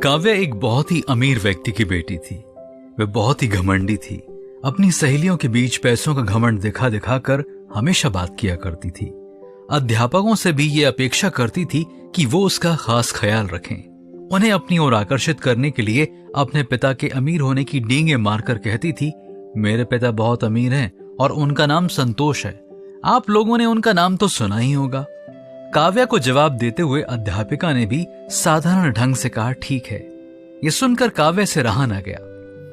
काव्या एक बहुत ही अमीर व्यक्ति की बेटी थी। वह बहुत ही घमंडी थी। अपनी सहेलियों के बीच पैसों का घमंड दिखा दिखा कर हमेशा बात किया करती थी। अध्यापकों से भी ये अपेक्षा करती थी कि वो उसका खास ख्याल रखें। उन्हें अपनी ओर आकर्षित करने के लिए अपने पिता के अमीर होने की डींगे मारकर कहती थी, मेरे पिता बहुत अमीर हैं और उनका नाम संतोष है। आप लोगों ने उनका नाम तो सुना ही होगा। काव्या को जवाब देते हुए अध्यापिका ने भी साधारण ढंग से कहा, ठीक है। ये सुनकर काव्या से रहा न गया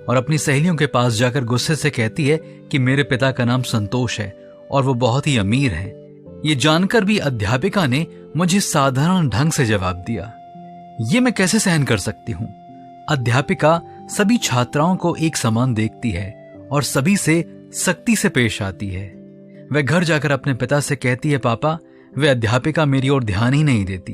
और अपनी सहेलियों के पास जाकर गुस्से से कहती है कि मेरे पिता का नाम संतोष है और वो बहुत ही अमीर हैं। ये जानकर भी अध्यापिका ने मुझे साधारण ढंग से जवाब दिया। ये मैं कैसे सहन कर सकती हूँ। अध्यापिका सभी छात्राओं को एक समान देखती है और सभी से सख्ती से पेश आती है। वह घर जाकर अपने पिता से कहती है, पापा, वह अध्यापिका मेरी ओर ध्यान ही नहीं देती।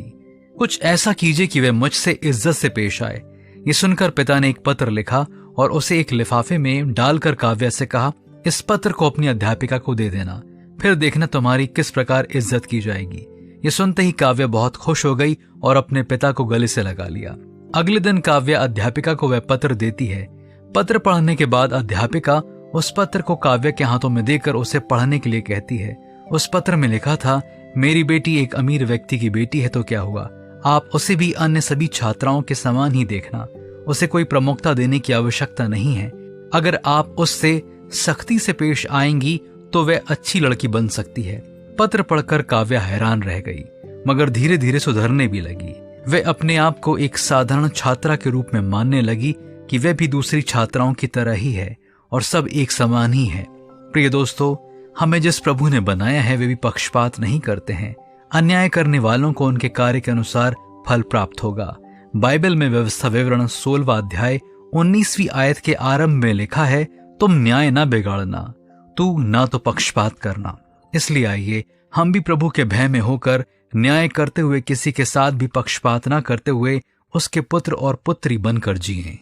कुछ ऐसा कीजिए कि वह मुझसे इज्जत से पेश आए। ये सुनकर पिता ने एक पत्र लिखा और उसे एक लिफाफे में डालकर काव्या से कहा, इस पत्र को अपनी अध्यापिका को दे देना, फिर देखना तुम्हारी किस प्रकार इज्जत की जाएगी। ये सुनते ही काव्या बहुत खुश हो गई और अपने पिता को गले से लगा लिया। अगले दिन काव्या अध्यापिका को वह पत्र देती है। पत्र पढ़ने के बाद अध्यापिका उस पत्र को काव्या के हाथों में देकर उसे पढ़ने के लिए कहती है। उस पत्र में लिखा था, मेरी बेटी एक अमीर व्यक्ति की बेटी है तो क्या हुआ, आप उसे भी अन्य सभी छात्राओं के समान ही देखना। उसे कोई प्रमुखता देने की आवश्यकता नहीं है। अगर आप उससे सख्ती से पेश आएंगी तो वह अच्छी लड़की बन सकती है। पत्र पढ़कर काव्या हैरान रह गई, मगर धीरे धीरे सुधरने भी लगी। वह अपने आप को एक साधारण छात्रा के रूप में मानने लगी कि वह भी दूसरी छात्राओं की तरह ही है और सब एक समान ही है। प्रिय दोस्तों, हमें जिस प्रभु ने बनाया है वे भी पक्षपात नहीं करते हैं। अन्याय करने वालों को उनके कार्य के अनुसार फल प्राप्त होगा। बाइबल में व्यवस्था विवरण 16वां अध्याय 19वीं आयत के आरंभ में लिखा है, तुम न्याय ना बिगाड़ना, तू ना तो पक्षपात करना। इसलिए आइए हम भी प्रभु के भय में होकर न्याय करते हुए, किसी के साथ भी पक्षपात ना करते हुए उसके पुत्र और पुत्री बनकर जिएं।